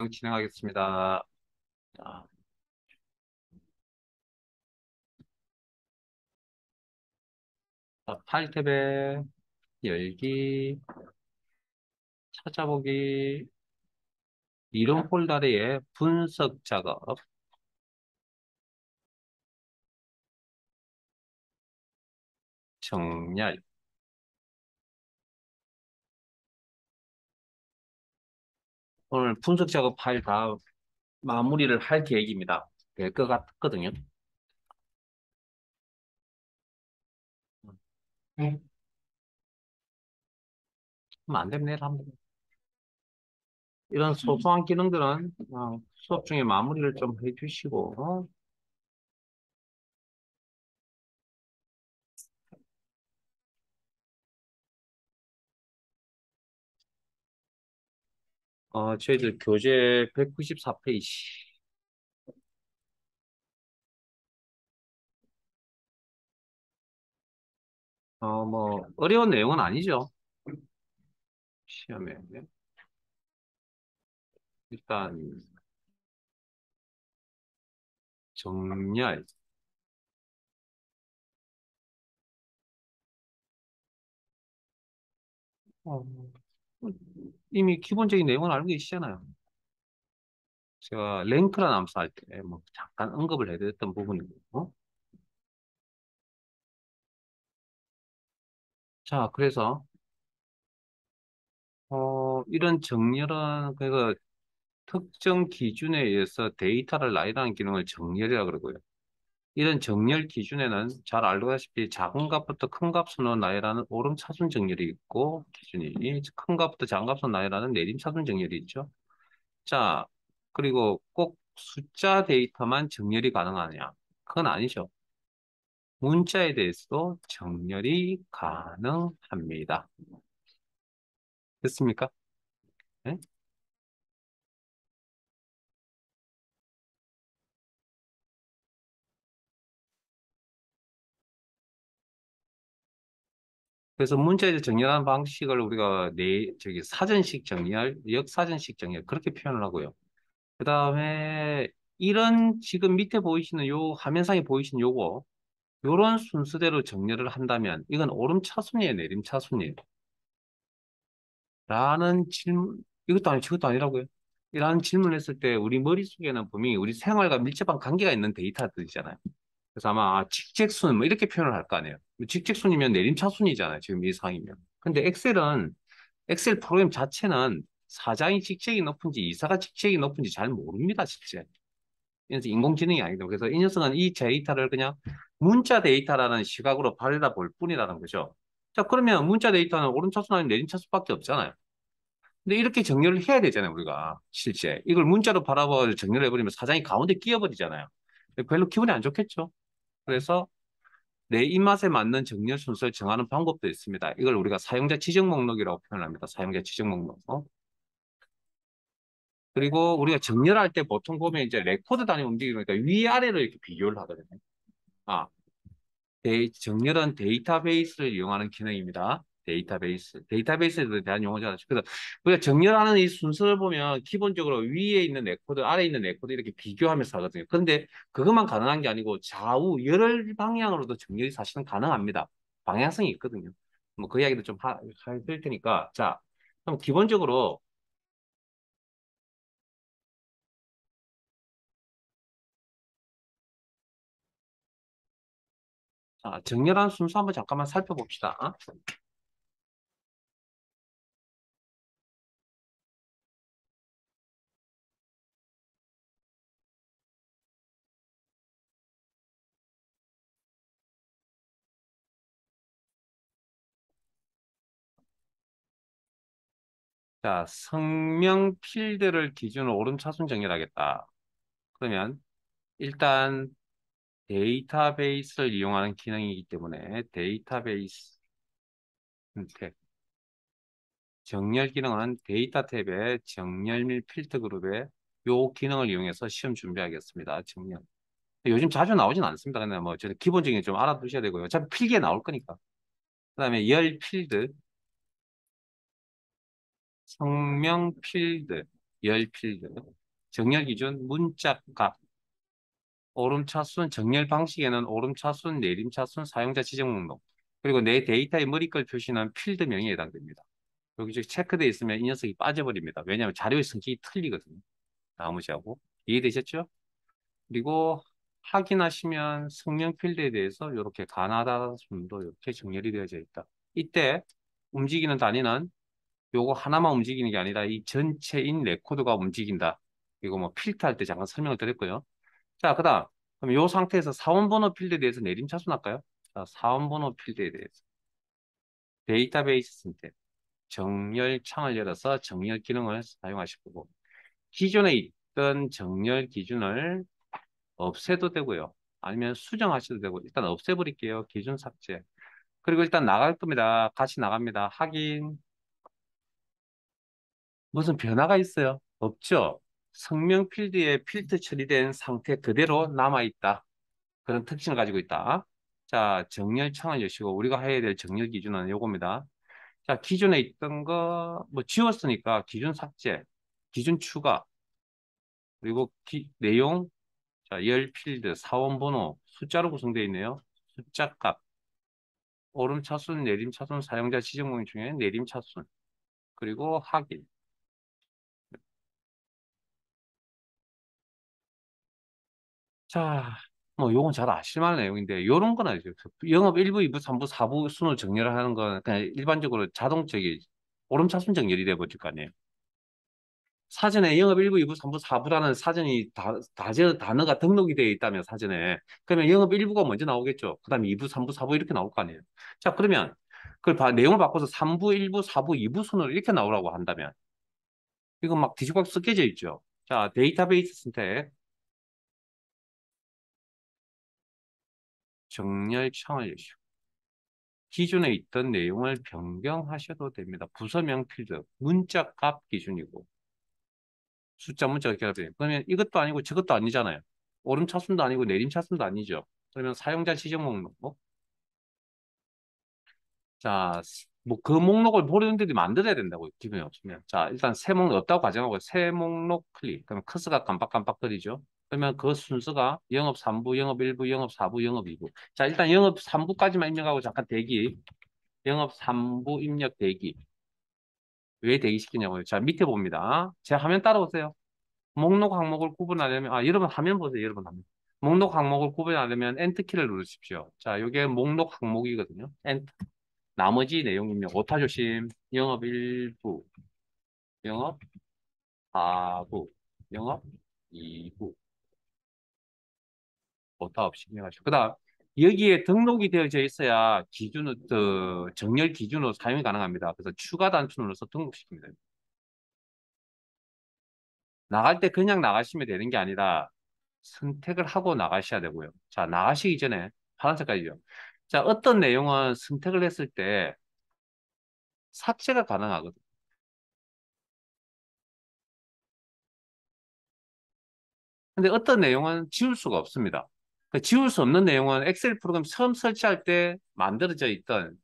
진행하겠습니다. 자, 파일 탭에 열기, 찾아보기, 이름 폴더의 분석 작업, 정렬. 오늘 분석 작업 파일 다 마무리를 할 계획입니다. 될 것 같거든요. 네. 그럼 안 되면 내일 한번. 이런 소소한 기능들은 수업 중에 마무리를 좀 해주시고, 저희들 교재 194페이지. 뭐, 어려운 내용은 아니죠. 시험에. 일단, 정렬. 어, 이미 기본적인 내용은 알고 계시잖아요. 제가 랭크란 함수 할 때 뭐 잠깐 언급을 해드렸던 부분이고. 자, 그래서 이런 정렬은 그 특정 기준에 의해서 데이터를 나열하는 기능을 정렬이라 그러고요. 이런 정렬 기준에는 잘 알다시피 작은 값부터 큰 값으로 나열하는 오름차순 정렬이 있고, 기준이 큰 값부터 작은 값으로 나열하는 내림차순 정렬이 있죠. 자, 그리고 꼭 숫자 데이터만 정렬이 가능하냐? 그건 아니죠. 문자에 대해서도 정렬이 가능합니다. 됐습니까? 네? 그래서 문자에 대해서 정렬하는 방식을 우리가 저기 사전식 정렬, 역사전식 정렬 그렇게 표현을 하고요. 그 다음에 이런 지금 밑에 보이시는 요 화면상에 보이시는 요거 요런 순서대로 정렬을 한다면 이건 오름차순이에요, 내림차순이에요? 라는 질문, 이것도 아니고 저것도 아니라고요? 이라는 질문을 했을 때 우리 머릿속에는 분명히 우리 생활과 밀접한 관계가 있는 데이터들이잖아요. 그래서 아마 직책순 뭐 이렇게 표현을 할 거 아니에요. 직책순이면 내림차순이잖아요. 지금 이 상황이면. 근데 엑셀 프로그램 자체는 사장이 직책이 높은지 이사가 직책이 높은지 잘 모릅니다, 실제. 그래서 인공지능이 아니기 때문에. 그래서 이 녀석은 이 데이터를 그냥 문자 데이터라는 시각으로 바라볼 뿐이라는 거죠. 자, 그러면 문자 데이터는 오른차순 아니면 내림차순밖에 없잖아요. 근데 이렇게 정렬을 해야 되잖아요, 우리가. 실제. 이걸 문자로 바라봐 정렬해버리면 사장이 가운데 끼어버리잖아요. 별로 기분이 안 좋겠죠. 그래서 내 입맛에 맞는 정렬 순서를 정하는 방법도 있습니다. 이걸 우리가 사용자 지정 목록이라고 표현합니다. 사용자 지정 목록. 그리고 우리가 정렬할 때 보통 보면 이제 레코드 단위 움직이니까 위아래로 이렇게 비교를 하거든요. 아, 정렬은 데이터베이스를 이용하는 기능입니다. 데이터베이스에 대한 용어잖아요. 그래서 우리가 정렬하는 이 순서를 보면 기본적으로 위에 있는 레코드, 아래에 있는 레코드 이렇게 비교하면서 하거든요. 그런데 그것만 가능한 게 아니고 좌우 여러 방향으로도 정렬이 사실은 가능합니다. 방향성이 있거든요. 뭐 그 이야기도 좀 할 테니까. 자, 그럼 기본적으로 정렬하는 순서 한번 잠깐만 살펴봅시다. 자, 성명 필드를 기준으로 오름차순 정렬하겠다. 그러면 일단 데이터베이스를 이용하는 기능이기 때문에 데이터베이스 탭 정렬 기능은 데이터 탭의 정렬 및 필터 그룹의 요 기능을 이용해서 시험 준비하겠습니다. 정렬. 요즘 자주 나오진 않습니다. 근데 뭐 저는 기본적인 좀 알아두셔야 되고요. 어차피 필기에 나올 거니까. 그다음에 열 필드, 성명 필드. 열 필드, 정렬 기준, 문자값, 오름차순, 정렬 방식에는 오름차순, 내림차순, 사용자 지정 목록, 그리고 내 데이터의 머리글 표시는 필드명에 해당됩니다. 여기 저 체크되어 있으면 이 녀석이 빠져버립니다. 왜냐하면 자료의 성격이 틀리거든요. 나머지하고. 이해되셨죠? 그리고 확인하시면 성명 필드에 대해서 이렇게 가나다 순도 이렇게 정렬이 되어져 있다. 이때 움직이는 단위는 요거 하나만 움직이는 게 아니라 이 전체인 레코드가 움직인다. 이거 뭐 필터 할 때 잠깐 설명을 드렸고요. 자, 그다음 그럼 요 상태에서 사원번호 필드에 대해서 내림차순할까요? 자, 사원번호 필드에 대해서 데이터베이스 선택, 정렬 창을 열어서 정렬 기능을 사용하실 거고 기존에 있던 정렬 기준을 없애도 되고요. 아니면 수정하셔도 되고 일단 없애버릴게요. 기준 삭제. 그리고 일단 나갈 겁니다. 같이 나갑니다. 확인. 무슨 변화가 있어요? 없죠? 성명 필드에 필터 처리된 상태 그대로 남아있다. 그런 특징을 가지고 있다. 자, 정렬 창을 여시고 우리가 해야 될 정렬 기준은 요겁니다. 자, 기존에 있던 거 뭐 지웠으니까 기준 삭제, 기준 추가, 그리고 내용, 자, 열 필드, 사원 번호, 숫자로 구성되어 있네요. 숫자 값, 오름 차순, 내림 차순, 사용자 지정 범위 중에 내림 차순, 그리고 확인. 자, 뭐 요건 잘 아실 만한 내용인데 요런 건 아니죠. 영업 1부, 2부, 3부, 4부 순을 정렬을 하는 건 그냥 일반적으로 자동적이 오름차순 정렬이 돼 버릴 거 아니에요. 사전에 영업 1부, 2부, 3부, 4부라는 사전이 단어가 등록이 되어 있다면 사전에 그러면 영업 1부가 먼저 나오겠죠. 그다음에 2부, 3부, 4부 이렇게 나올 거 아니에요. 자, 그러면 그걸 내용을 바꿔서 3부, 1부, 4부, 2부 순으로 이렇게 나오라고 한다면 이거 막 뒤집어 쓰여져 있죠. 자, 데이터베이스 선택, 정렬 창을 여시고 기존에 있던 내용을 변경하셔도 됩니다. 부서명 필드, 문자 값 기준이고 숫자 문자가 결합돼요. 그러면 이것도 아니고 저것도 아니잖아요. 오름차순도 아니고 내림차순도 아니죠. 그러면 사용자 지정 목록. 자, 뭐 그 목록을 보려는데 만들어야 된다고 기분이 없으면. 자, 일단 새 목록 없다고 가정하고 새 목록 클릭. 그러면 커서가 깜빡깜빡거리죠. 그러면 그 순서가 영업 3부, 영업 1부, 영업 4부, 영업 2부. 자, 일단 영업 3부까지만 입력하고 잠깐 대기. 영업 3부 입력 대기. 왜 대기시키냐고요? 자, 밑에 봅니다. 제 화면 따라오세요. 목록 항목을 구분하려면, 여러분 화면 보세요. 여러분 화면. 목록 항목을 구분하려면 엔터키를 누르십시오. 자, 이게 목록 항목이거든요. 엔터. 나머지 내용 입력. 오타 조심. 영업 1부, 영업 4부, 영업 2부. 오타 없이 입력하시고. 그 다음, 여기에 등록이 되어져 있어야 정렬 기준으로 사용이 가능합니다. 그래서 추가 단추 눌러서 등록시킵니다. 나갈 때 그냥 나가시면 되는 게 아니라 선택을 하고 나가셔야 되고요. 자, 나가시기 전에 파란 색깔이죠. 자, 어떤 내용은 선택을 했을 때 삭제가 가능하거든요. 근데 어떤 내용은 지울 수가 없습니다. 그 지울 수 없는 내용은 엑셀 프로그램 처음 설치할 때 만들어져 있던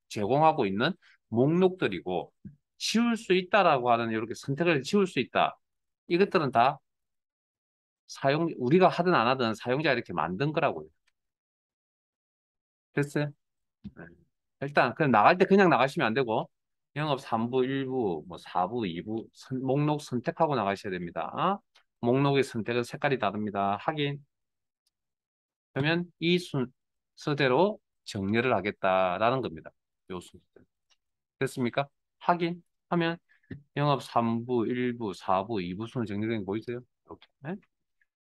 제공하고 있는 목록들이고 지울 수 있다라고 하는 이렇게 선택을 지울 수 있다. 이것들은 다 우리가 하든 안 하든 사용자 이렇게 만든 거라고요. 됐어요? 네. 일단 그냥 나갈 때 그냥 나가시면 안 되고 영업 3부, 1부, 뭐 4부, 2부 목록 선택하고 나가셔야 됩니다. 목록의 선택은 색깔이 다릅니다. 확인. 그러면 이 순서대로 정렬을 하겠다라는 겁니다. 요 순서대로. 됐습니까? 확인 하면 영업 3부, 1부, 4부, 2부 순으로 정리된 거 보이세요? 이렇게. 네?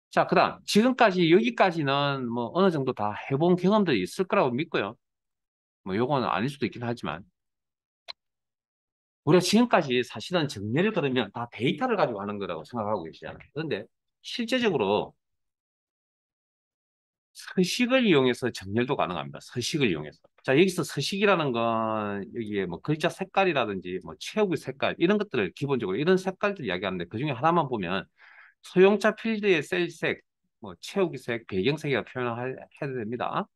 자, 그다음 지금까지 여기까지는 뭐 어느 정도 다 해본 경험들이 있을 거라고 믿고요. 뭐 요거는 아닐 수도 있긴 하지만 우리가 지금까지 사실은 정리를 그러면 다 데이터를 가지고 하는 거라고 생각하고 계시잖아요. 그런데 실제적으로 서식을 이용해서 정렬도 가능합니다. 서식을 이용해서. 자, 여기서 서식이라는 건 여기에 뭐 글자 색깔이라든지 뭐 채우기 색깔 이런 것들을 기본적으로 이런 색깔들 이야기하는데 그중에 하나만 보면 소형자 필드의 셀색, 뭐 채우기 색, 배경색이라 표현을 해야 됩니다.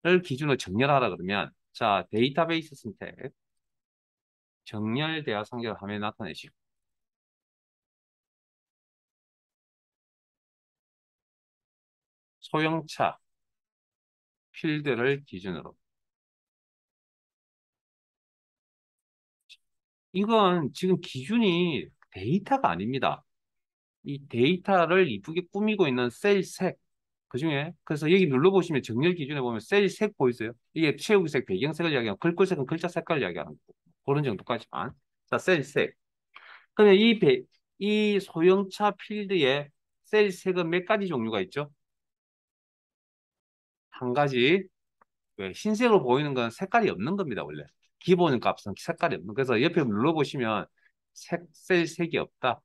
를 기준으로 정렬하라 그러면 자, 데이터베이스 선택, 정렬 대화 상자를 화면에 나타내시고 소형차 필드를 기준으로. 이건 지금 기준이 데이터가 아닙니다. 이 데이터를 이쁘게 꾸미고 있는 셀 색. 그중에 그래서 여기 눌러보시면 정렬 기준에 보면 셀 색 보이세요? 이게 채우기색, 배경색을 이야기하고 글꼴색은 글자 색깔을 이야기하는 거고 그런 정도까지만. 자, 셀 색. 그러면 이 소형차 필드에 셀 색은 몇 가지 종류가 있죠? 한 가지. 왜? 흰색으로 보이는 건 색깔이 없는 겁니다, 원래. 기본 값은 색깔이 없는. 그래서 옆에 눌러보시면 셀 색이 없다.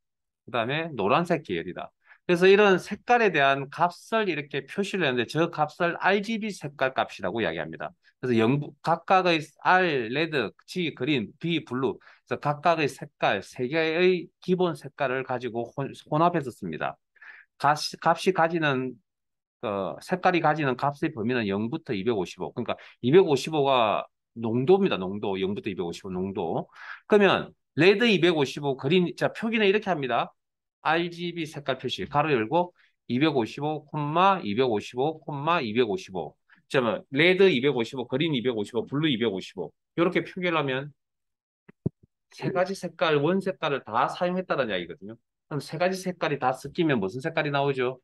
그 다음에 노란색 계열이다. 그래서 이런 색깔에 대한 값을 이렇게 표시를 했는데 저 값을 RGB 색깔 값이라고 이야기합니다. 그래서 각각의 R, 레드, G, 그린, B, 블루. 그래서 각각의 색깔, 세 개의 기본 색깔을 가지고 혼합해서 씁니다. 값이 가지는 색깔이 가지는 값의 범위는 0부터 255. 그러니까 255가 농도입니다. 농도. 0부터 255 농도. 그러면 레드 255, 그린 자 표기는 이렇게 합니다. RGB 색깔 표시 가로 열고 255, 255, 255. 자, 레드 255, 그린 255, 블루 255. 이렇게 표기를 하면 세 가지 색깔, 원 색깔을 다 사용했다는 이야기거든요. 그럼 세 가지 색깔이 다 섞이면 무슨 색깔이 나오죠?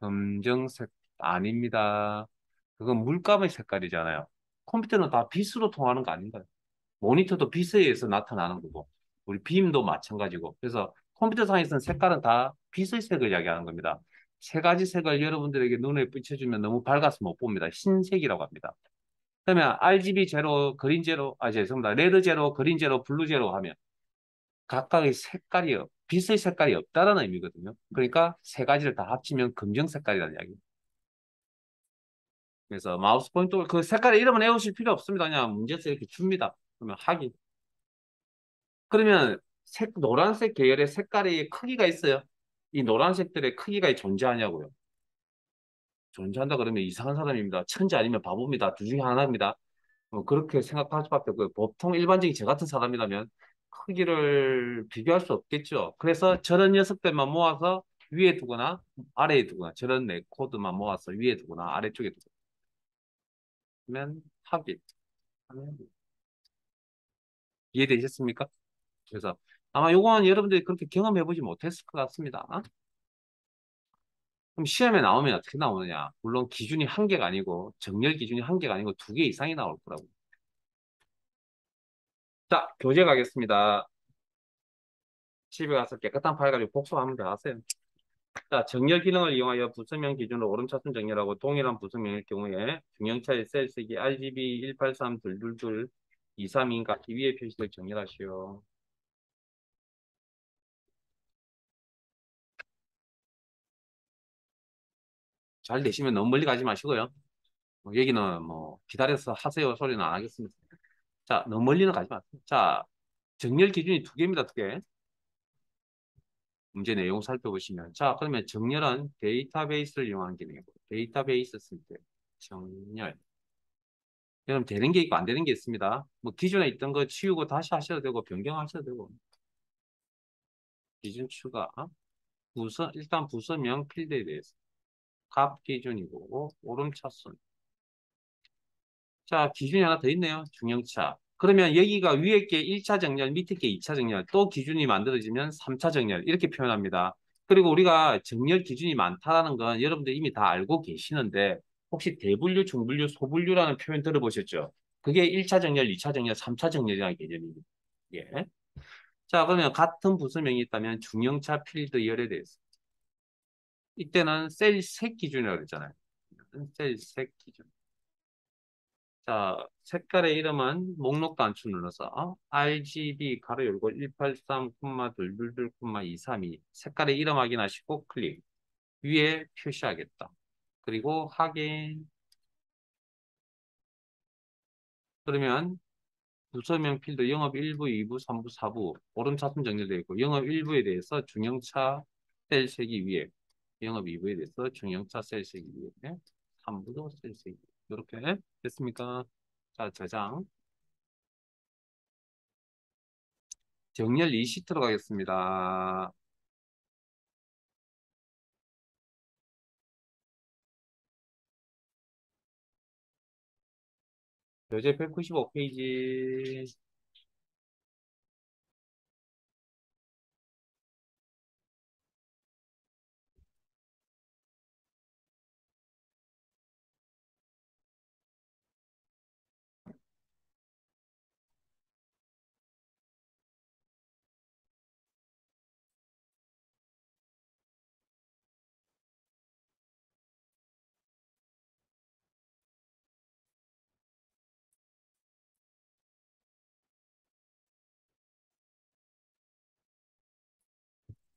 검정색 아닙니다. 그건 물감의 색깔이잖아요. 컴퓨터는 다 빛으로 통하는 거 아닌가요? 모니터도 빛에 의해서 나타나는 거고, 우리 빔도 마찬가지고. 그래서 컴퓨터상에서는 색깔은 다 빛의 색을 이야기하는 겁니다. 세 가지 색을 여러분들에게 눈에 비춰주면 너무 밝아서 못 봅니다. 흰색이라고 합니다. 그러면 RGB 제로, 그린 제로, 죄송합니다. 레드 제로, 그린 제로, 블루 제로 하면 각각의 빛의 색깔이 없다는 의미거든요. 그러니까 세 가지를 다 합치면 검정 색깔이라는 이야기. 그래서 마우스 포인터 그 색깔의 이름은 외우실 필요 없습니다. 그냥 문제에서 이렇게 줍니다. 그러면 하기. 그러면 노란색 계열의 색깔의 크기가 있어요. 이 노란색들의 크기가 존재하냐고요. 존재한다 그러면 이상한 사람입니다. 천재 아니면 바보입니다. 둘 중에 하나입니다. 그렇게 생각할 수밖에 없고요. 보통 일반적인 저 같은 사람이라면 크기를 비교할 수 없겠죠. 그래서 저런 녀석들만 모아서 위에 두거나 아래에 두거나 저런 네 코드만 모아서 위에 두거나 아래쪽에 두면 하기. 하면 이해되셨습니까? 그래서 아마 요거는 여러분들이 그렇게 경험해보지 못했을 것 같습니다. 그럼 시험에 나오면 어떻게 나오느냐? 물론 기준이 한 개가 아니고 정렬 기준이 한 개가 아니고 두 개 이상이 나올 거라고. 자, 교재 가겠습니다. 집에 가서 깨끗한 파일 가지고 복습하면 돼 하세요. 자, 정렬 기능을 이용하여 부서명 기준으로 오름차순 정렬하고 동일한 부서명일 경우에 중형차의 셀색이 RGB 183 둘둘둘 232인 각기 위에 표시될 정렬하시오. 잘 되시면 너무 멀리 가지 마시고요. 얘기는 뭐 기다려서 하세요 소리는 안 하겠습니다. 자, 너무 멀리는 가지 마세요. 자, 정렬 기준이 두 개입니다, 두 개. 문제 내용 살펴보시면. 자, 그러면 정렬은 데이터베이스를 이용한 기능이고, 데이터베이스 쓸 때, 정렬. 여러분, 되는 게 있고 안 되는 게 있습니다. 뭐, 기존에 있던 거 치우고 다시 하셔도 되고, 변경하셔도 되고, 기준 추가, 일단 부서명 필드에 대해서. 값 기준이고, 오름차순. 자, 기준이 하나 더 있네요. 중형차. 그러면 여기가 위에 게 1차 정렬, 밑에 게 2차 정렬, 또 기준이 만들어지면 3차 정렬, 이렇게 표현합니다. 그리고 우리가 정렬 기준이 많다는 건 여러분들 이미 다 알고 계시는데, 혹시 대분류, 중분류, 소분류라는 표현 들어보셨죠? 그게 1차 정렬, 2차 정렬, 3차 정렬이라는 개념입니다. 예. 자, 그러면 같은 부서명이 있다면 중형차 필드 열에 대해서. 이때는 셀 색 기준이라고 그랬잖아요. 셀 색 기준. 자, 색깔의 이름은 목록 단추 눌러서 RGB 가로 열고 183, 둘둘둘, 232 색깔의 이름 확인하시고 클릭 위에 표시하겠다. 그리고 확인. 그러면 부서명 필드 영업 1부, 2부, 3부, 4부 오름차순 정렬되어 있고 영업 1부에 대해서 중형차 셀색이 위에 영업 2부에 대해서 중형차 셀색이 위에 3부도 셀색이 이렇게 됐습니까? 자, 저장. 정렬 리시트로 가겠습니다. 교재 195페이지.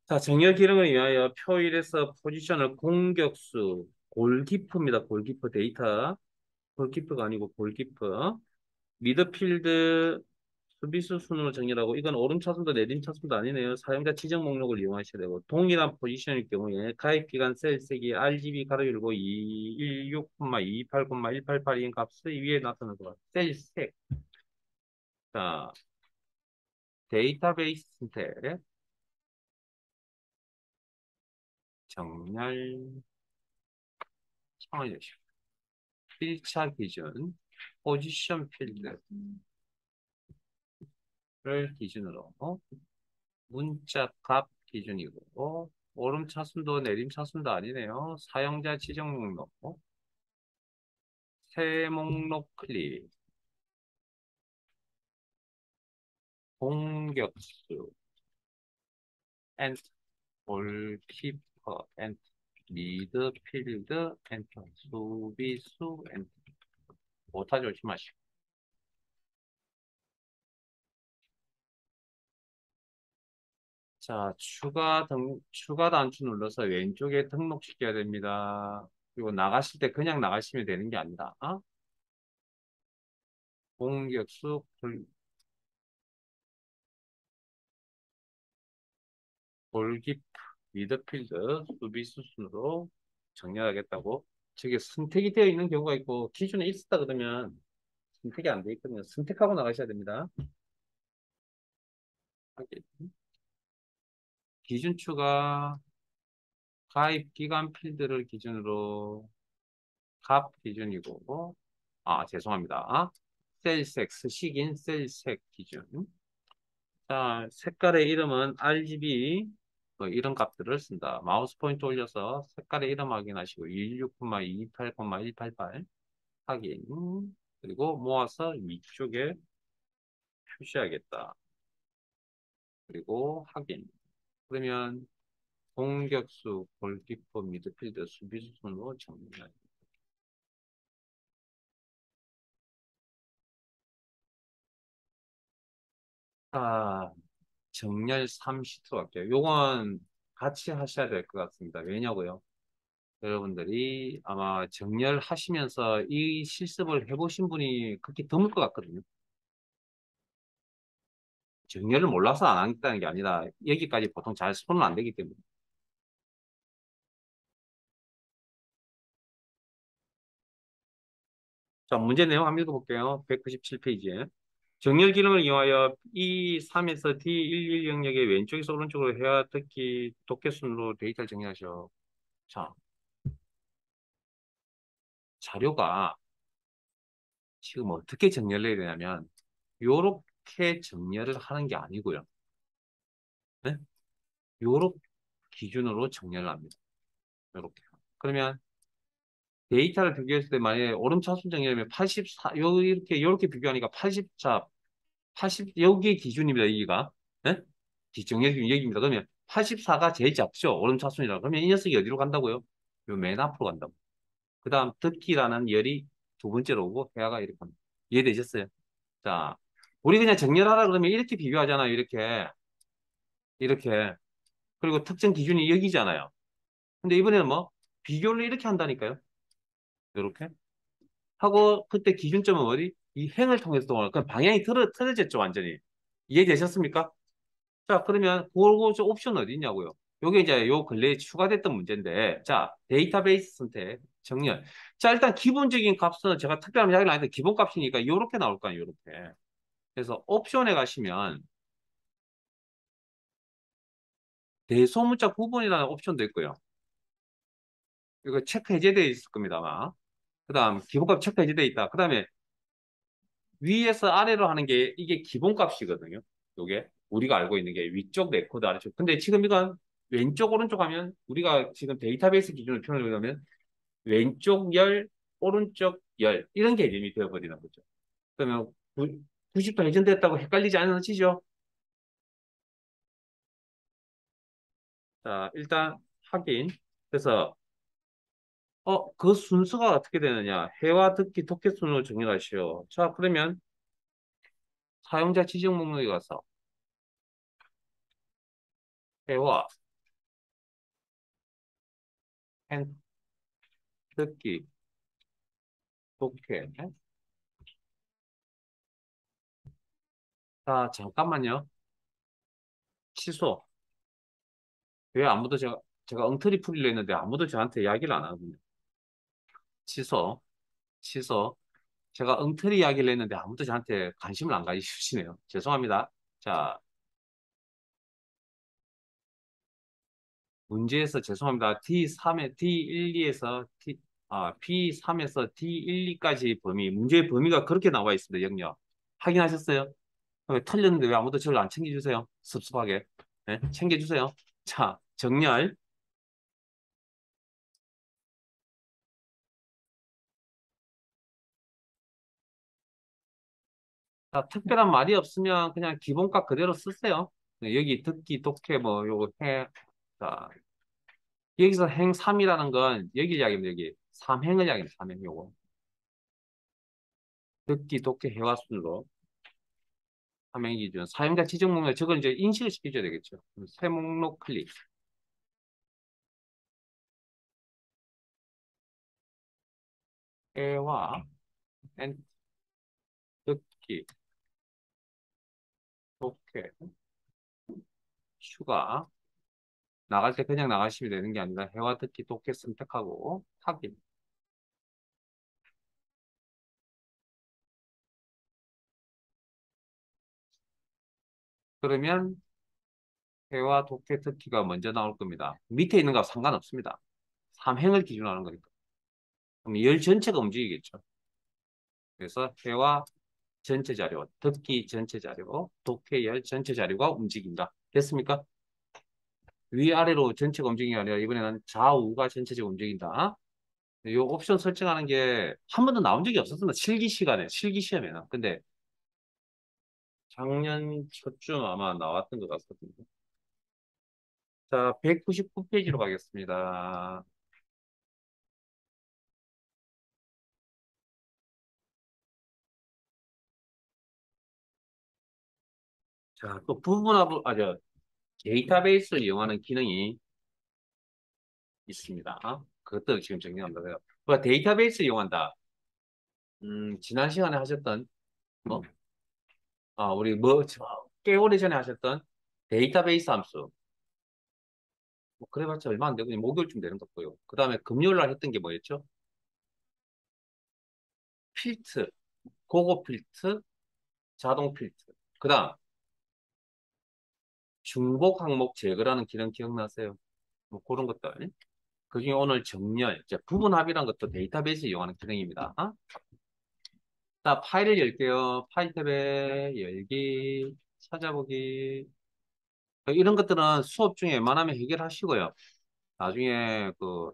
자, 정렬 기능을 위하여 표일에서 포지션을 공격수, 골키퍼입니다. 골키퍼 데이터. 골키퍼가 아니고 골키퍼. 미드필드 수비수 순으로 정렬하고, 이건 오름차순도 내림차순도 아니네요. 사용자 지정 목록을 이용하셔야 되고, 동일한 포지션일 경우에 가입기간 셀색이 RGB 가로 열고 216,228,188인 값을 위에 나타나는 것 셀색. 자, 데이터베이스 선택, 정렬, 창을 여시고, 1차 기준, 포지션 필드를 기준으로, 문자 값 기준이고, 오름차순도 내림차순도 아니네요. 사용자 지정 목록, 새 목록 클릭, 공격수, 엔터, 골키퍼, 엔터, 미드필드, 엔터, 수비수, 엔터. 오타 조심하시고. 자, 추가 단추 눌러서 왼쪽에 등록시켜야 됩니다. 그리고 나가실 때 그냥 나가시면 되는 게 아니라, 공격수, 골키퍼, 미드필드, 수비수 순으로 정렬하겠다고. 저게 선택이 되어 있는 경우가 있고, 기준에 있었다 그러면 선택이 안 돼 있거든요. 선택하고 나가셔야 됩니다. 기준 추가, 가입 기간 필드를 기준으로 값 기준이고, 죄송합니다. 셀색, 스식인 셀색 기준. 자, 색깔의 이름은 RGB, 뭐 이런 값들을 쓴다. 마우스 포인트 올려서 색깔의 이름 확인하시고, 116,228,188 확인. 그리고 모아서 위쪽에 표시하겠다. 그리고 확인. 그러면 공격수, 골키퍼, 미드필더, 수비수 순으로 정리합니다. 아, 정렬 3시로 할게요. 요건 같이 하셔야 될 것 같습니다. 왜냐고요? 여러분들이 아마 정렬하시면서 이 실습을 해보신 분이 그렇게 드물 것 같거든요. 정렬을 몰라서 안 하겠다는 게 아니라 여기까지 보통 잘 손은 안 되기 때문에. 자, 문제 내용 한번 읽어볼게요. 197페이지에. 정렬 기능을 이용하여 E3에서 D11 영역의 왼쪽에서 오른쪽으로 해야 듣기 독해순으로 데이터를 정리하셔. 자, 자료가 지금 어떻게 정렬해야 되냐면, 요렇게 정렬을 하는 게 아니고요. 네? 요렇게 기준으로 정렬을 합니다. 요렇게. 그러면 데이터를 비교했을 때 만약에 오름차순 정렬이면 84, 요렇게 비교하니까 84, 80, 여기 기준입니다, 여기가. 네? 정렬 기준 여기입니다. 그러면 84가 제일 작죠? 오름차순이라. 그러면 이 녀석이 어디로 간다고요? 요 맨 앞으로 간다고. 그 다음 듣기라는 열이 두 번째로 오고 회화가 이렇게 갑니다. 이해되셨어요? 자, 우리 그냥 정렬하라 그러면 이렇게 비교하잖아요. 이렇게. 이렇게. 그리고 특정 기준이 여기잖아요. 근데 이번에는 뭐? 비교를 이렇게 한다니까요. 이렇게. 하고, 그때 기준점은 어디? 이 행을 통해서 동안. 그럼 방향이 틀어졌죠, 완전히. 이해되셨습니까? 자, 그러면 그거 옵션 어디 있냐고요. 요게 이제 요 근래에 추가됐던 문제인데, 자, 데이터베이스 선택, 정렬. 자, 일단 기본적인 값은 제가 특별한 이야기를 안 했는데, 기본 값이니까 요렇게 나올 거예요, 요렇게. 그래서 옵션에 가시면, 대소문자 구분이라는 옵션도 있고요. 이거 체크 해제되어 있을 겁니다, 아마. 그 다음, 기본값 체크 해제되어 있다. 그 다음에 위에서 아래로 하는 게 이게 기본값이거든요. 요게 우리가 알고 있는 게 위쪽 레코드 아래쪽. 근데 지금 이건 왼쪽 오른쪽 하면 우리가 지금 데이터베이스 기준으로 표현을 하면 왼쪽 열, 오른쪽 열 이런 개념이 되어버리는 거죠. 그러면 90도 회전됐다고 헷갈리지 않으시죠? 자, 일단 확인. 그래서 그 순서가 어떻게 되느냐? 해와 듣기, 독해 순으로 정리하시오. 자, 그러면 사용자 지정 목록에 가서 해와, 행, 듣기, 독해. 자, 잠깐만요. 취소. 왜 아무도 제가 엉터리 풀이를 했는데 아무도 저한테 이야기를 안 하거든요. 취소, 취소. 제가 엉터리 이야기를 했는데 아무도 저한테 관심을 안 가지시네요. 죄송합니다. 자, 문제에서 죄송합니다. D1, 2에서 B3에서 D1, 2까지 범위, 문제의 범위가 그렇게 나와 있습니다. 영역. 확인하셨어요? 왜 틀렸는데 왜 아무도 저를 안 챙겨주세요? 섭섭하게. 네? 챙겨주세요. 자, 정렬. 자, 특별한 말이 없으면 그냥 기본값 그대로 쓰세요. 네, 여기 듣기, 독해, 뭐, 요거 해. 자, 여기서 행 3이라는 건 여기 이야기입니다. 여기. 삼행을 이야기입니다. 삼행 요거. 듣기, 독해, 해와 순으로. 삼행 기준. 사용자 지정 목록, 저걸 이제 인식을 시켜줘야 되겠죠. 새 목록 클릭. 해와, 엔, 듣기, 독해, 추가. 나갈 때 그냥 나가시면 되는 게 아니라 해와 듣기, 독해 선택하고 확인. 그러면 해와 독해 특기가 먼저 나올 겁니다. 밑에 있는 거 상관없습니다. 삼행을 기준으로 하는 거니까. 그럼 열 전체가 움직이겠죠. 그래서 해와 전체 자료, 듣기 전체 자료, 독해 열 전체 자료가 움직인다. 됐습니까? 위아래로 전체가 움직이는 게 아니라 이번에는 좌우가 전체적으로 움직인다. 이 옵션 설정하는 게 한 번도 나온 적이 없었습니다. 실기 시간에, 실기 시험에는. 근데 작년 초쯤 아마 나왔던 것 같거든요. 자, 199페이지로 가겠습니다. 자, 또 부분하고, 데이터베이스를 이용하는 기능이 있습니다. 그것도 지금 정리한다고요. 그 데이터베이스를 이용한다. 지난 시간에 하셨던, 뭐, 우리 꽤 오래 전에 하셨던 데이터베이스 함수. 뭐 그래봤자 얼마 안 되고, 목요일쯤 되는 것 같고요. 그 다음에 금요일 날 했던 게 뭐였죠? 필트, 고고 필트, 자동 필트. 그 다음, 중복 항목 제거라는 기능 기억나세요? 뭐 그런 것들. 그중에 오늘 정렬, 이제 부분합이라는 것도 데이터베이스 이용하는 기능입니다. 자, 파일을 열게요. 파일 탭에 열기, 찾아보기. 이런 것들은 수업 중에 웬만하면 해결하시고요. 나중에 그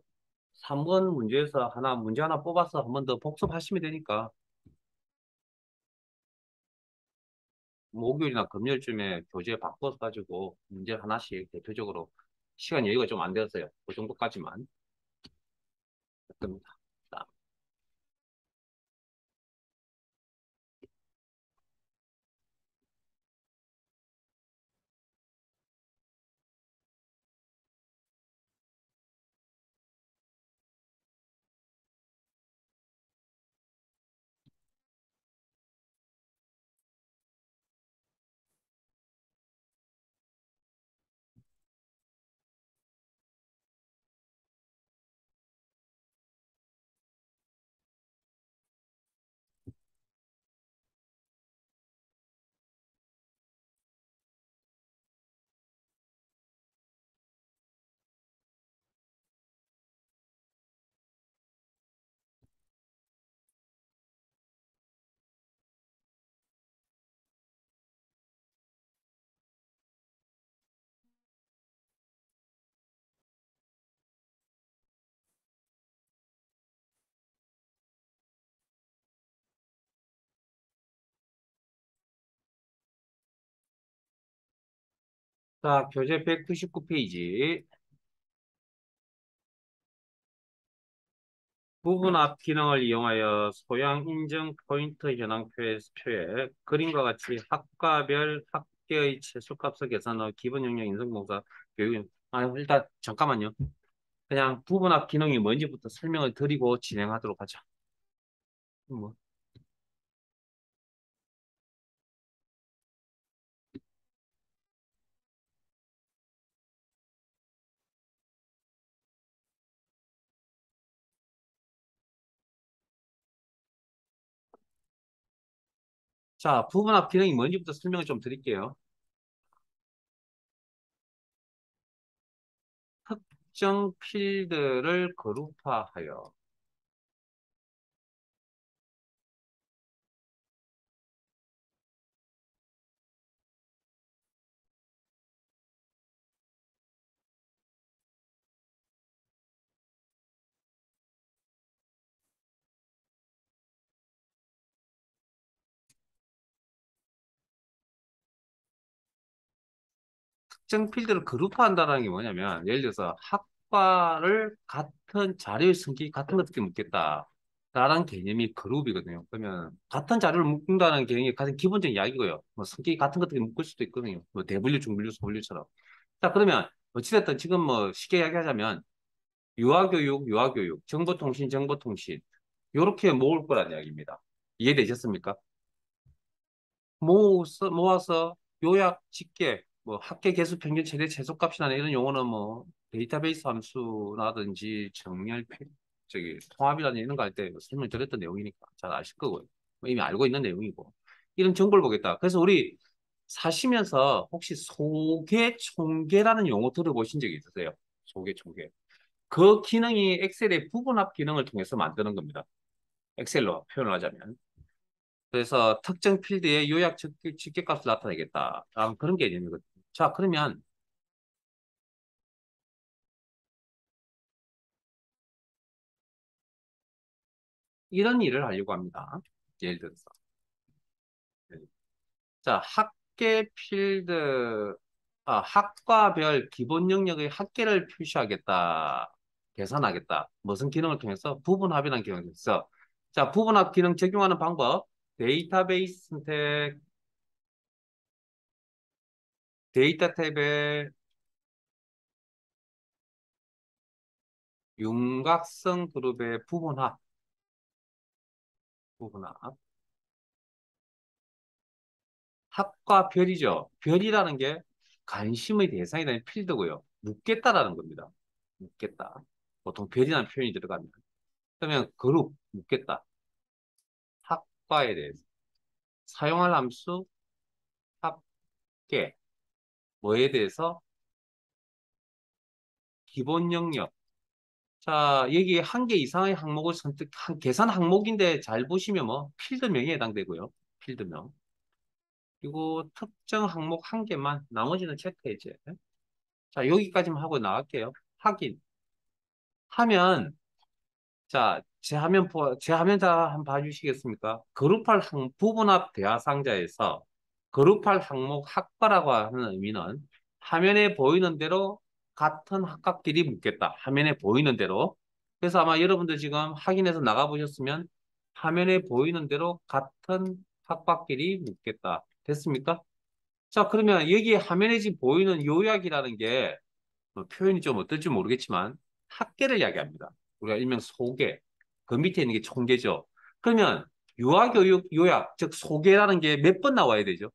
3번 문제에서 문제 하나 뽑아서 한 번 더 복습하시면 되니까 목요일이나 금요일쯤에 교재 바꿔서 가지고 문제 하나씩 대표적으로 시간 여유가 좀 안 되었어요. 그 정도까지만. 됩니다. 자, 교재 199페이지. 부분 앞 기능을 이용하여 소양 인증 포인트 현황표에 그림과 같이 학과별 학계의 최소값을 계산한 기본 영역 인성공사 교육. 일단 잠깐만요. 그냥 부분 앞 기능이 뭔지부터 설명을 드리고 진행하도록 하죠. 뭐. 자, 부분 앞 기능이 뭔지부터 설명을 좀 드릴게요. 특정 필드를 그룹화하여 특정 필드를 그룹화한다는 게 뭐냐면, 예를 들어서 학과를 같은 자료의 성격이 같은 것들이 묻겠다. 라는 개념이 그룹이거든요. 그러면 같은 자료를 묶는다는 개념이 가장 기본적인 이야기고요. 뭐 성격이 같은 것들이 묶을 수도 있거든요. 뭐 대분류, 중분류, 소분류처럼. 자, 그러면 어찌됐든 지금 뭐 쉽게 이야기하자면 유아교육, 유아교육, 정보통신, 정보통신 요렇게 모을 거란 이야기입니다. 이해되셨습니까? 모아서 요약, 집계, 뭐 합계 개수 평균 최대 최소값이나 이런 용어는 뭐 데이터베이스 함수라든지 정렬 저기 통합이라든지 이런 거 할 때 설명 드렸던 내용이니까 잘 아실 거고요. 뭐 이미 알고 있는 내용이고 이런 정보를 보겠다. 그래서 우리 사시면서 혹시 소개 총계라는 용어 들어보신 적이 있으세요? 소개 총계. 그 기능이 엑셀의 부분합 기능을 통해서 만드는 겁니다. 엑셀로 표현을 하자면. 그래서 특정 필드의 요약 집계값을 나타내겠다. 그런 개념이거든요. 자, 그러면 이런 일을 하려고 합니다. 예를 들어서. 자, 학계 필드, 학과별 기본 영역의 학계를 표시하겠다. 계산하겠다. 무슨 기능을 통해서? 부분합이라는 기능을 통해서. 자, 부분합 기능 적용하는 방법. 데이터베이스 선택, 데이터 탭에 윤곽선 그룹의 부분합. 합과 별이죠. 별이라는 게 관심의 대상이 되는 필드고요. 묻겠다라는 겁니다. 묻겠다. 보통 별이라는 표현이 들어가면. 그러면 그룹, 묻겠다. 합과에 대해서. 사용할 함수, 합계. 뭐에 대해서? 기본 영역. 자, 여기 한 개 이상의 항목을 계산 항목인데 잘 보시면 뭐, 필드명에 해당되고요. 필드명. 그리고 특정 항목 한 개만, 나머지는 체크해제. 자, 여기까지만 하고 나갈게요. 확인. 하면, 자, 제 화면 다 한번 봐주시겠습니까? 그룹할 부분합 대화 상자에서 그룹할 항목 학과라고 하는 의미는 화면에 보이는 대로 같은 학과끼리 묶겠다. 화면에 보이는 대로. 그래서 아마 여러분들 지금 확인해서 나가보셨으면 화면에 보이는 대로 같은 학과끼리 묶겠다. 됐습니까? 자, 그러면 여기 화면에 지금 보이는 요약이라는 게 표현이 좀 어떨지 모르겠지만 학계를 이야기합니다. 우리가 일명 소개. 그 밑에 있는 게 총계죠. 그러면 유아교육 요약, 즉 소개라는 게 몇 번 나와야 되죠?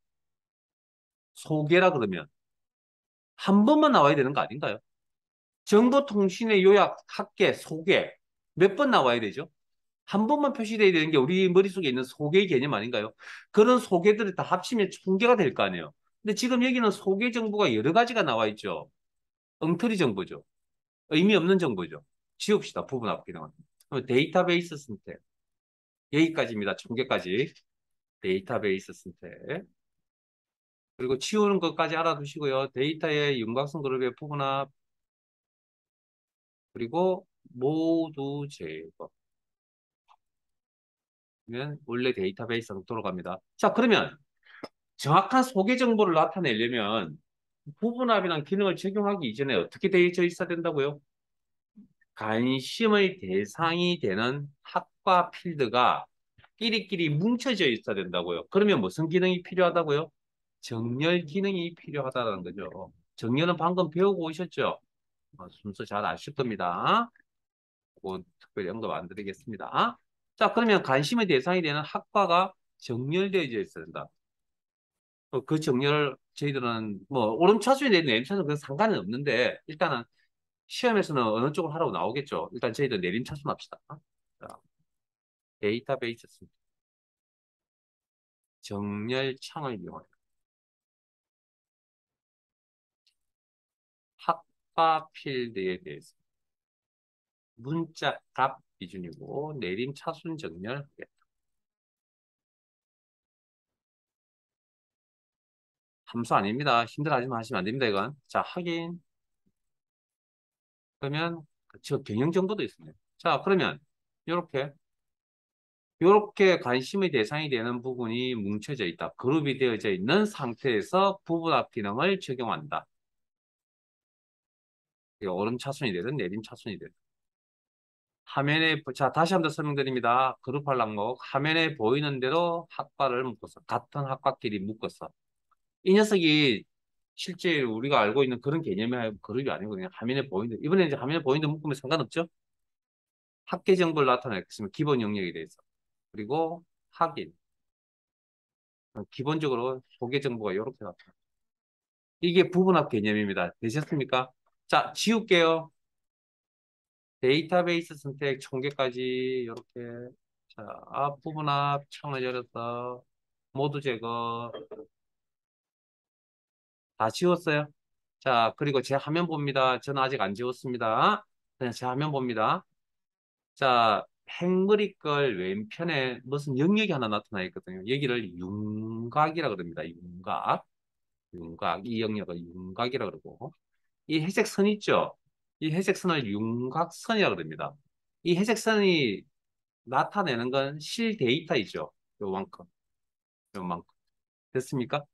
소개라 그러면 한 번만 나와야 되는 거 아닌가요? 정보통신의 요약, 학계, 소개 몇 번 나와야 되죠? 한 번만 표시돼야 되는 게 우리 머릿속에 있는 소개 개념 아닌가요? 그런 소개들이 다 합치면 총계가 될 거 아니에요. 근데 지금 여기는 소개 정보가 여러 가지가 나와 있죠. 엉터리 정보죠. 의미 없는 정보죠. 지웁시다. 부분 앞기능은. 데이터베이스 선택. 여기까지입니다. 총계까지. 데이터베이스 선택. 그리고 치우는 것까지 알아두시고요. 데이터의 윤곽선 그룹의 부분합. 그리고 모두 제거. 그러면 원래 데이터베이스로 돌아갑니다. 자, 그러면 정확한 소개 정보를 나타내려면 부분합이란 기능을 적용하기 이전에 어떻게 되어 있어야 된다고요? 관심의 대상이 되는 학과 필드가 끼리끼리 뭉쳐져 있어야 된다고요. 그러면 무슨 기능이 필요하다고요? 정렬 기능이 필요하다는 거죠. 정렬은 방금 배우고 오셨죠? 순서 잘 아실 겁니다. 그거 특별히 언급 안 드리겠습니다. 자, 그러면 관심의 대상이 되는 학과가 정렬되어 있어야 된다. 그 정렬을 저희들은 뭐 오름차순이 되는 내림차순은 그 상관은 없는데 일단은 시험에서는 어느 쪽을 하라고 나오겠죠. 일단 저희들 내림차순 합시다. 자, 데이터베이스 정렬창을 이용하여 학과 필드에 대해서 문자 값 기준이고 내림차순 정렬 함수 아닙니다. 힘들어하지만 하시면 안 됩니다. 이건 자 확인 그러면 저 경영 정보도 있습니다. 자 그러면 이렇게 이렇게 관심의 대상이 되는 부분이 뭉쳐져 있다. 그룹이 되어져 있는 상태에서 부분합 기능을 적용한다. 이게 오름 차순이 되든 내림 차순이 되든. 화면에, 자, 다시 한번 설명드립니다. 그룹할 항목. 화면에 보이는 대로 학과를 묶어서, 같은 학과끼리 묶어서. 이 녀석이 실제 우리가 알고 있는 그런 개념의 그룹이 아니고 그냥 화면에 보이는, 이번에 이제 화면에 보이는 데 묶으면 상관없죠? 학계 정보를 나타내겠습니다. 기본 영역에 대해서. 그리고 확인. 기본적으로 소개 정보가 이렇게 나타납니다. 이게 부분합 개념입니다. 되셨습니까? 자, 지울게요. 데이터베이스 선택 총계까지 이렇게 자, 앞 부분합 창을 열어서 모두 제거 다 지웠어요. 자, 그리고 제 화면 봅니다. 저는 아직 안 지웠습니다. 그냥 제 화면 봅니다. 자, 행그리걸 왼편에 무슨 영역이 하나 나타나 있거든요. 여기를 윤곽이라 그럽니다. 윤곽. 윤곽. 이 영역을 윤곽이라 그러고. 이 회색 선 있죠? 이 회색 선을 윤곽선이라 그럽니다. 이 회색 선이 나타내는 건 실 데이터이죠. 요만큼, 요만큼. 됐습니까?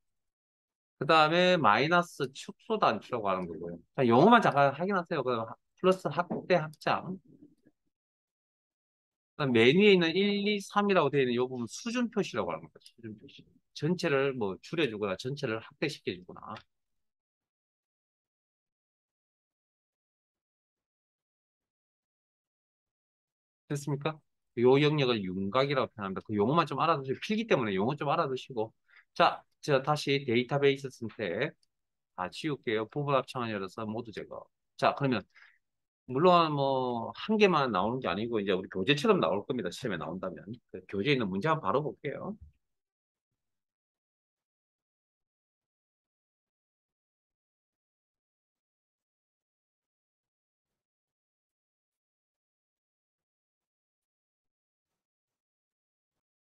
그 다음에 마이너스 축소 단추라고 하는 거고요. 자, 용어만 잠깐 확인하세요. 그 플러스 확대 확장. 그다음 메뉴에 있는 1, 2, 3이라고 되어 있는 이 부분 수준 표시라고 하는 거예요. 수준 표시. 전체를 뭐 줄여주거나 전체를 확대시켜주거나. 됐습니까? 요 영역을 윤곽이라고 표현합니다. 그 용어만 좀 알아두시고, 필기 때문에 용어 좀 알아두시고. 자, 저 다시 데이터베이스 선택. 다 지울게요. 부분 합창을 열어서 모두 제거. 자, 그러면 물론 뭐 한 개만 나오는 게 아니고 이제 우리 교재처럼 나올 겁니다. 시험에 나온다면. 그 교재에 있는 문제 한번 바로 볼게요.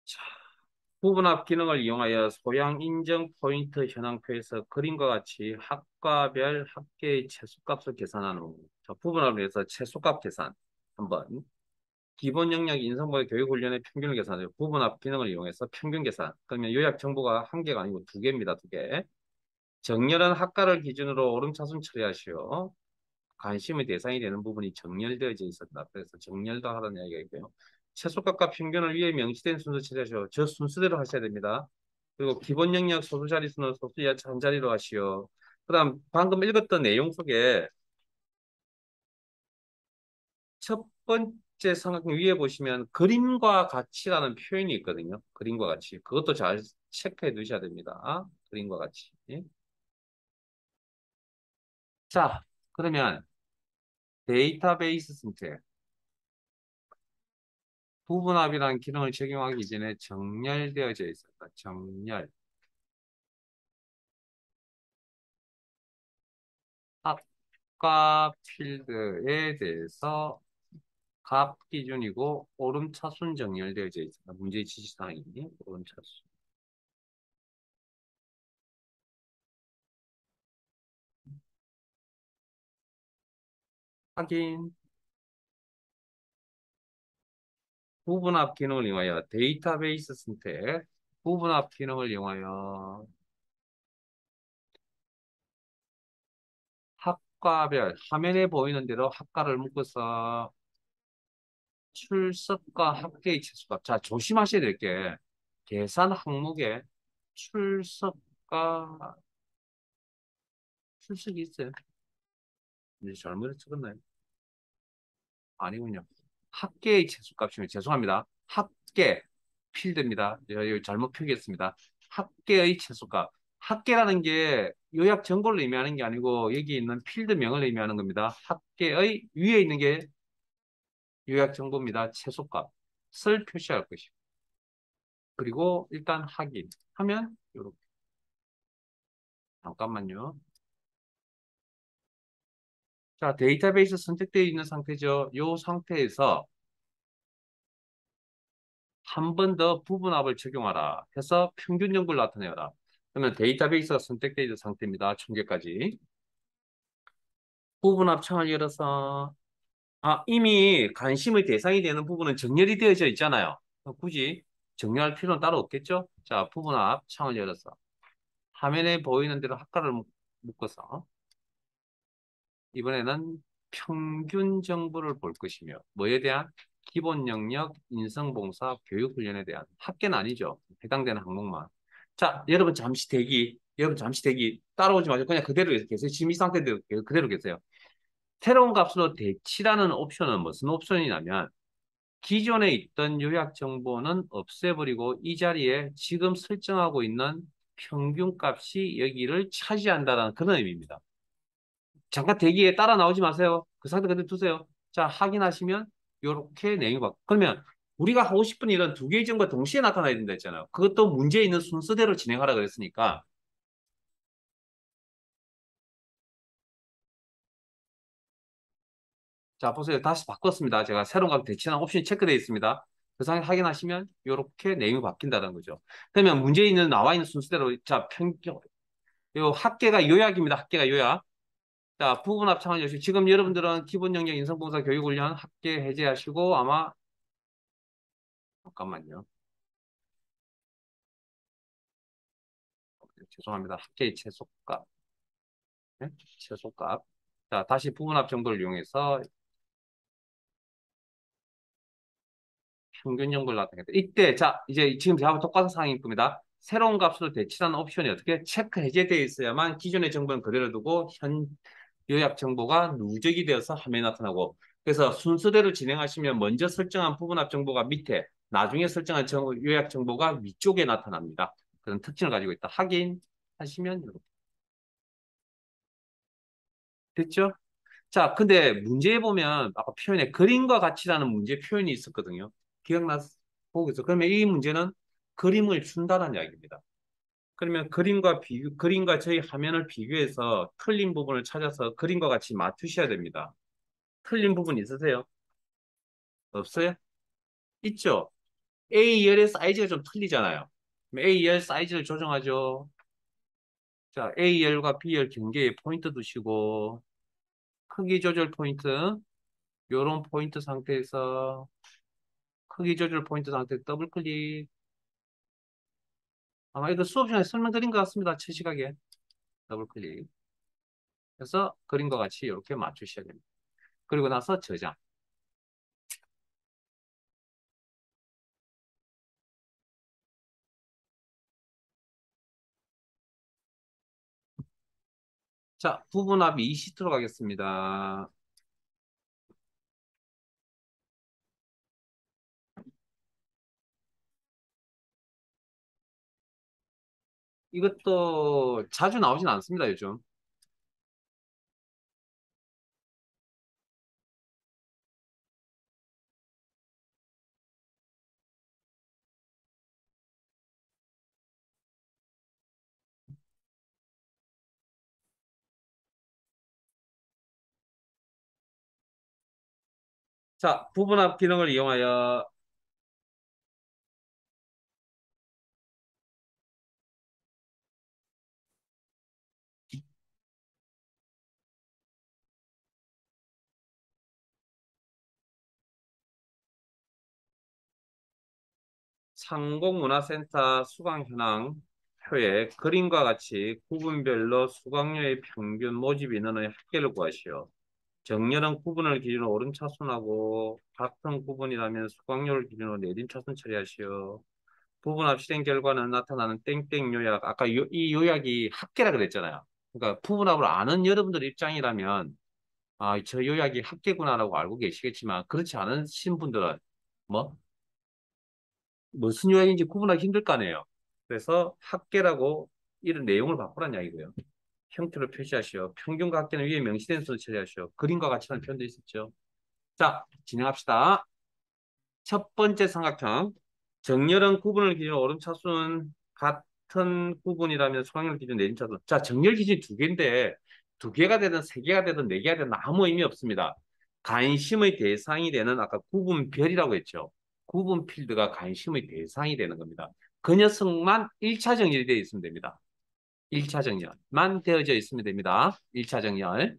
자, 부분합 기능을 이용하여 소양 인정 포인트 현황표에서 그림과 같이 학과별 합계의 최소값을 계산하는 후. 자, 부분합을 위해서 최소값 계산 한번. 기본 영역 인성모의 교육 훈련의 평균을 계산해요. 부분합 기능을 이용해서 평균 계산. 그러면 요약 정보가 한 개가 아니고 두 개입니다. 두 개. 정렬은 학과를 기준으로 오름차순 처리하시오. 관심의 대상이 되는 부분이 정렬되어져 있었다. 그래서 정렬도 하라는 이야기가 있고요. 최소값과 평균을 위에 명시된 순서 처리하시오. 저 순서대로 하셔야 됩니다. 그리고 기본 영역 소수 자릿수는 소수 이하차 한 자리로 하시오. 그다음 방금 읽었던 내용 속에 첫 번째 삼각형 위에 보시면 그림과 같이라는 표현이 있거든요. 그림과 같이. 그것도 잘 체크해 두셔야 됩니다. 그림과 같이. 자, 그러면 데이터베이스 선택. 부분합이라는 기능을 적용하기 전에 정렬되어져 있었다. 정렬. 합과 필드에 대해서 값 기준이고 오름차순 정렬되어져 있습니다. 문제 지시사항이니 오름차순. 확인. 부분합 기능을 이용하여 데이터베이스 선택. 부분합 기능을 이용하여 학과별 화면에 보이는 대로 학과를 묶어서 출석과 합계의 최소값. 자, 조심하셔야 될 게 계산 항목에 출석과 출석이 있어요. 이제 잘못 적었나요? 아니군요. 합계의 최소값이면 죄송합니다. 합계 필드입니다. 여기 잘못 표기했습니다. 합계의 최소값. 합계라는 게 요약 정보를 의미하는 게 아니고 여기 있는 필드명을 의미하는 겁니다. 합계의 위에 있는 게 요약 정보입니다. 최소값을 표시할 것이고. 그리고 일단 확인 하면 요렇게 잠깐만요. 자, 데이터베이스 선택되어 있는 상태죠. 이 상태에서 한 번 더 부분합을 적용하라 해서 평균 연구를 나타내라. 그러면 데이터베이스가 선택되어 있는 상태입니다. 천 개까지. 부분합 창을 열어서 이미 관심의 대상이 되는 부분은 정렬이 되어져 있잖아요. 굳이 정렬할 필요는 따로 없겠죠? 자, 부분합 창을 열어서 화면에 보이는 대로 학과를 묶어서 이번에는 평균 정보를 볼 것이며 뭐에 대한 기본 영역, 인성봉사, 교육훈련에 대한 학계는 아니죠. 해당되는 항목만. 자, 여러분 잠시 대기. 여러분 잠시 대기. 따라오지 마세요. 그냥 그대로 계세요. 지금 이 상태대로 그대로 계세요. 새로운 값으로 대치라는 옵션은 무슨 옵션이냐면 기존에 있던 요약 정보는 없애버리고 이 자리에 지금 설정하고 있는 평균 값이 여기를 차지한다는 그런 의미입니다. 잠깐 대기에 따라 나오지 마세요. 그 상태 그대로 두세요. 자, 확인하시면 이렇게 내용이 바 그러면 우리가 하고 싶은 일은 두 개의 정보가 동시에 나타나야 된다 했잖아요. 그것도 문제에 있는 순서대로 진행하라 그랬으니까. 자, 보세요. 다시 바꿨습니다. 제가 새로운 값 대체한 옵션이 체크되어 있습니다. 그 상태 확인하시면 이렇게 내용이 바뀐다는 거죠. 그러면 문제에 있는 나와 있는 순서대로 자, 평균 요 합계가 요약입니다. 합계가 요약. 자, 부분 합창을 여시 지금 여러분들은 기본 영역 인성봉사 교육훈련 합계 해제하시고 아마 잠깐만요. 죄송합니다. 합계의 최소값. 네? 최소값. 자, 다시 부분합 정보를 이용해서 평균 연구를 나타내겠다. 이때, 자, 이제 지금 저하고 똑같은 상황일 겁니다. 새로운 값으로 대치하는 옵션이 어떻게 체크 해제되어 있어야만 기존의 정보는 그대로 두고 현 요약 정보가 누적이 되어서 화면에 나타나고 그래서 순서대로 진행하시면 먼저 설정한 부분합 정보가 밑에 나중에 설정한 요약 정보가 위쪽에 나타납니다. 그런 특징을 가지고 있다. 확인하시면 이렇게 됐죠? 자, 근데 문제에 보면 아까 표현에 그림과 같이라는 문제 표현이 있었거든요. 보겠어. 그러면 이 문제는 그림을 준다는 이야기입니다. 그러면 그림과 저희 화면을 비교해서 틀린 부분을 찾아서 그림과 같이 맞추셔야 됩니다. 틀린 부분 있으세요? 없어요? 있죠? A열의 사이즈가 좀 틀리잖아요. 그럼 A열 사이즈를 조정하죠. 자, A열과 B열 경계에 포인트 두시고 크기 조절 포인트 요런 포인트 상태에서 크기 조절 포인트 상태 더블 클릭. 아마 이거 수업 시간에 설명드린 것 같습니다. 최시각에 더블 클릭. 해서 그림과 같이 이렇게 맞추셔야 됩니다. 그리고 나서 저장. 자, 부분합이 20도로 가겠습니다. 이것도 자주 나오진 않습니다, 요즘. 자, 부분합 기능을 이용하여 상공문화센터 수강 현황 표에 그림과 같이 구분별로 수강료의 평균 모집 인원의 합계를 구하시오. 정렬은 구분을 기준으로 오름차순하고 같은 구분이라면 수강료를 기준으로 내림차순 처리하시오. 부분합 실행 결과는 나타나는 땡땡 요약. 아까 이 요약이 합계라 그랬잖아요. 그러니까 부분합을 아는 여러분들 입장이라면 아, 저 요약이 합계구나라고 알고 계시겠지만 그렇지 않으신 분들은 뭐 무슨 요약인지 구분하기 힘들 거 아니에요. 그래서 합계라고 이런 내용을 바꾸란 이야기고요. 형태로 표시하시오. 평균과 합계는 위에 명시된 수를 처리하시오. 그림과 같이 하는 표현도 있었죠. 자, 진행합시다. 첫 번째 삼각형. 정렬은 구분을 기준으로 오름차순 같은 구분이라면 수학열 기준 내림차순. 자, 정렬 기준이 두 개인데 두 개가 되든 세 개가 되든 네 개가 되든 아무 의미 없습니다. 관심의 대상이 되는 아까 구분별이라고 했죠. 구분 필드가 관심의 대상이 되는 겁니다. 그 녀석만 1차 정렬이 되어 있으면 됩니다. 1차 정렬만 되어져 있으면 됩니다. 1차 정렬.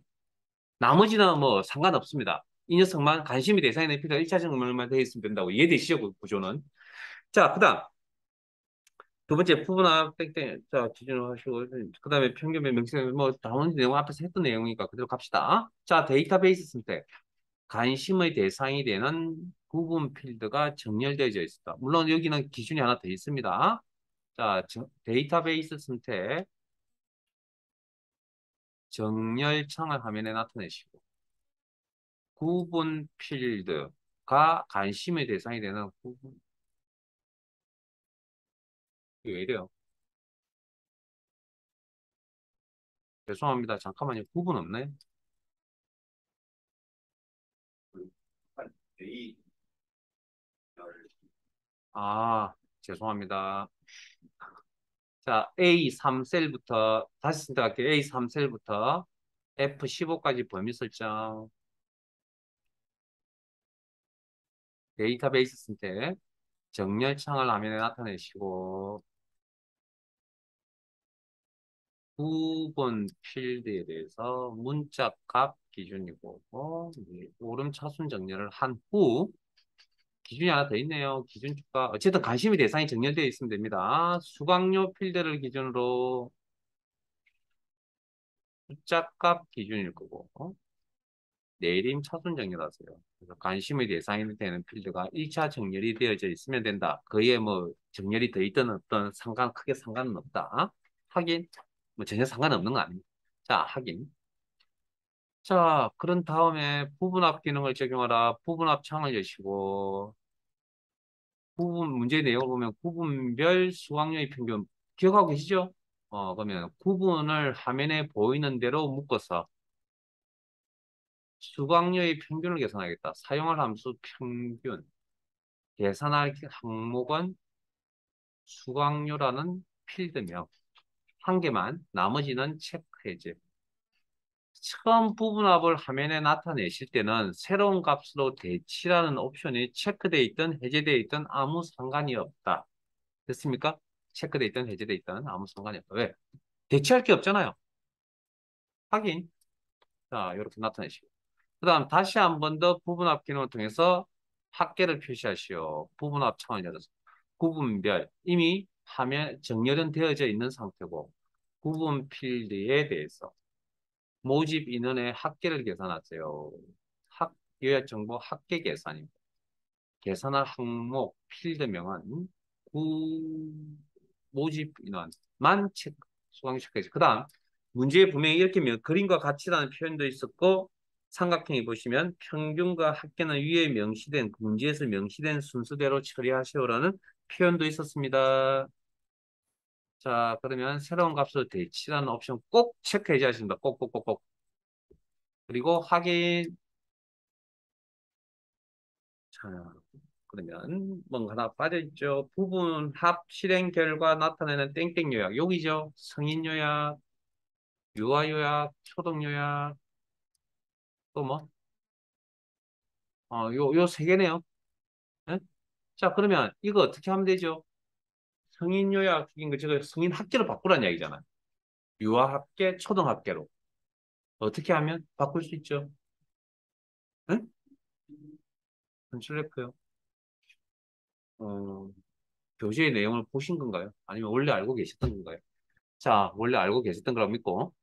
나머지는 뭐 상관없습니다. 이 녀석만 관심이 대상이 되는 필드가 1차 정렬만 되어 있으면 된다고 이해되시죠? 그 구조는. 자, 그 다음. 두 번째, 부분합 땡땡. 자, 기준으로 하시고. 그 다음에 평균의 명시된 뭐, 나머지 내용 앞에서 했던 내용이니까 그대로 갑시다. 자, 데이터베이스 선택. 관심의 대상이 되는 구분 필드가 정렬되어져 있습니다. 물론 여기는 기준이 하나 더 있습니다. 자, 데이터베이스 선택. 정렬창을 화면에 나타내시고. 구분 필드가 관심의 대상이 되는 구분. 이게 왜 이래요? 죄송합니다. 잠깐만요. 구분 없네. 아, 죄송합니다. 자, A3셀부터, 다시 선택할게요. A3셀부터 F15까지 범위 설정, 데이터베이스 선택, 정렬창을 화면에 나타내시고, 구분 필드에 대해서 문자 값 기준이고, 오름 차순 정렬을 한 후, 기준이 하나 더 있네요. 기준 주가. 어쨌든 관심의 대상이 정렬되어 있으면 됩니다. 수강료 필드를 기준으로 숫자 값 기준일 거고, 내림 차순 정렬하세요. 그래서 관심의 대상이 되는 필드가 1차 정렬이 되어져 있으면 된다. 그에 뭐 정렬이 더 있든 없든 크게 상관은 없다. 확인. 뭐 전혀 상관없는 거 아닙니다. 자, 확인. 자, 그런 다음에 부분합 기능을 적용하라. 부분합 창을 여시고, 부분 문제 내용을 보면 구분별 수강료의 평균 기억하고 계시죠? 그러면 구분을 화면에 보이는 대로 묶어서 수강료의 평균을 계산하겠다. 사용할 함수 평균. 계산할 항목은 수강료라는 필드명. 한 개만, 나머지는 체크 해제. 처음 부분합을 화면에 나타내실 때는 새로운 값으로 대치라는 옵션이 체크되어 있든 해제되어 있든 아무 상관이 없다. 됐습니까? 체크되어 있든 해제되어 있든 아무 상관이 없다. 왜? 대치할 게 없잖아요. 확인. 자, 이렇게 나타내시고. 그 다음 다시 한 번 더 부분합 기능을 통해서 합계를 표시하시오. 부분합 창을 열어서. 구분별. 이미 화면 정렬은 되어져 있는 상태고, 구분 필드에 대해서 모집 인원의 합계를 계산하세요. 요약 정보 합계 계산입니다. 계산할 항목 필드명은 모집 인원만 체크, 수강 체크해서. 그 다음 문제에 분명히 이렇게 그림과 같이라는 표현도 있었고 삼각형이 보시면 평균과 합계는 위에 명시된 문제에서 명시된 순서대로 처리하시오라는 표현도 있었습니다. 자, 그러면 새로운 값으로 대치라는 옵션 꼭 체크해줘야 하십니다. 꼭꼭꼭꼭. 그리고 확인. 자, 그러면 뭔가 하나 빠져있죠. 부분 합 실행 결과 나타내는 땡땡 요약. 여기죠. 성인 요약, 유아 요약, 초등 요약, 또 뭐? 요 세 개네요. 예? 자, 그러면 이거 어떻게 하면 되죠? 성인 요약인 거 저거 성인 합계로 바꾸라는 이야기잖아요. 유아 합계, 초등 합계로. 어떻게 하면 바꿀 수 있죠? 응? 컨트롤 F요. 교재의 내용을 보신 건가요? 아니면 원래 알고 계셨던 건가요? 자, 원래 알고 계셨던 거라고 믿고.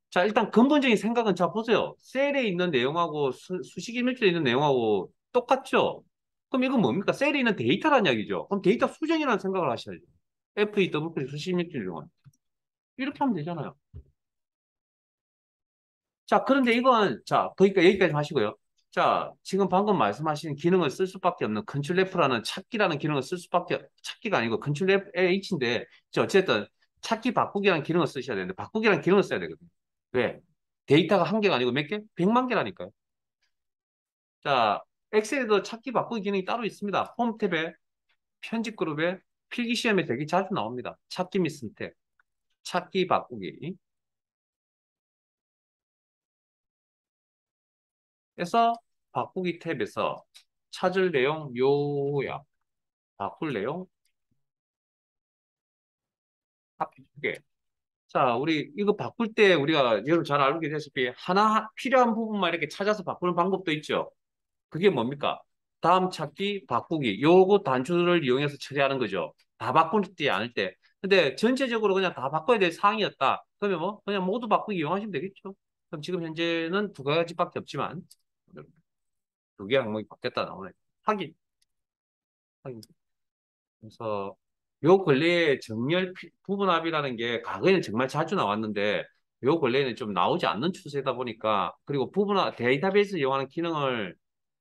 자, 일단 근본적인 생각은 자, 보세요. 셀에 있는 내용하고 수식 일맥주에 있는 내용하고 똑같죠? 그럼 이건 뭡니까? 셀에 있는 데이터란 이야기죠. 그럼 데이터 수정이라는 생각을 하셔야죠. FEW 수식 일맥주 이용은. 이렇게 하면 되잖아요. 자, 그런데 이건, 자, 그러니까 여기까지 하시고요. 자, 지금 방금 말씀하신 기능을 쓸 수밖에 없는 컨트롤 F라는 찾기라는 기능을 쓸 수밖에, 찾기가 아니고 컨트롤 H인데, 어쨌든 찾기 바꾸기라는 기능을 쓰셔야 되는데, 바꾸기라는 기능을 써야 되거든요. 왜? 데이터가 한 개가 아니고 몇 개? 100만 개라니까요. 자, 엑셀에도 찾기 바꾸기 기능이 따로 있습니다. 홈 탭에, 편집 그룹에, 필기 시험에 되게 자주 나옵니다. 찾기 및 선택, 찾기 바꾸기. 그래서 바꾸기 탭에서 찾을 내용 요약, 바꿀 내용 합계 두 개. 자, 우리 이거 바꿀 때 우리가 여러분 잘 알고 계시다시피 하나 필요한 부분만 이렇게 찾아서 바꾸는 방법도 있죠. 그게 뭡니까? 다음 찾기, 바꾸기. 요거 단추를 이용해서 처리하는 거죠. 다 바꾸지 않을 때. 근데 전체적으로 그냥 다 바꿔야 될 사항이었다. 그러면 뭐 그냥 모두 바꾸기 이용하시면 되겠죠. 그럼 지금 현재는 두 가지밖에 없지만 두 개 항목이 바뀌었다 나오네. 확인. 확인. 그래서 요 근래에 정렬 부분합이라는 게 과거에는 정말 자주 나왔는데 요 근래에는 좀 나오지 않는 추세다 보니까 그리고 부분합 데이터베이스 이용하는 기능을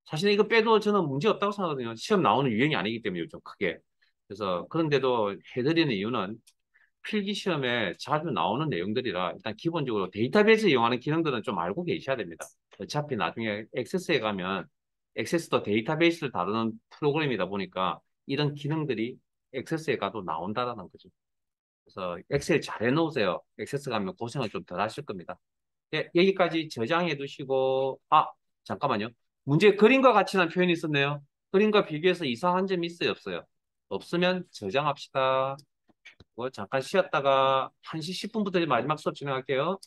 사실 이거 빼도 저는 문제 없다고 생각하거든요. 시험 나오는 유형이 아니기 때문에 요즘 크게. 그래서 그런데도 해드리는 이유는 필기 시험에 자주 나오는 내용들이라 일단 기본적으로 데이터베이스 이용하는 기능들은 좀 알고 계셔야 됩니다. 어차피 나중에 액세스에 가면 액세스도 데이터베이스를 다루는 프로그램이다 보니까 이런 기능들이 액세스에 가도 나온다라는 거죠. 그래서 엑셀 잘 해놓으세요. 액세스 가면 고생을 좀 덜 하실 겁니다. 예, 여기까지 저장해 두시고, 아, 잠깐만요. 문제 그림과 같이는 표현이 있었네요. 그림과 비교해서 이상한 점이 있어요, 없어요? 없으면 저장합시다. 뭐 잠깐 쉬었다가 1시 10분부터 마지막 수업 진행할게요.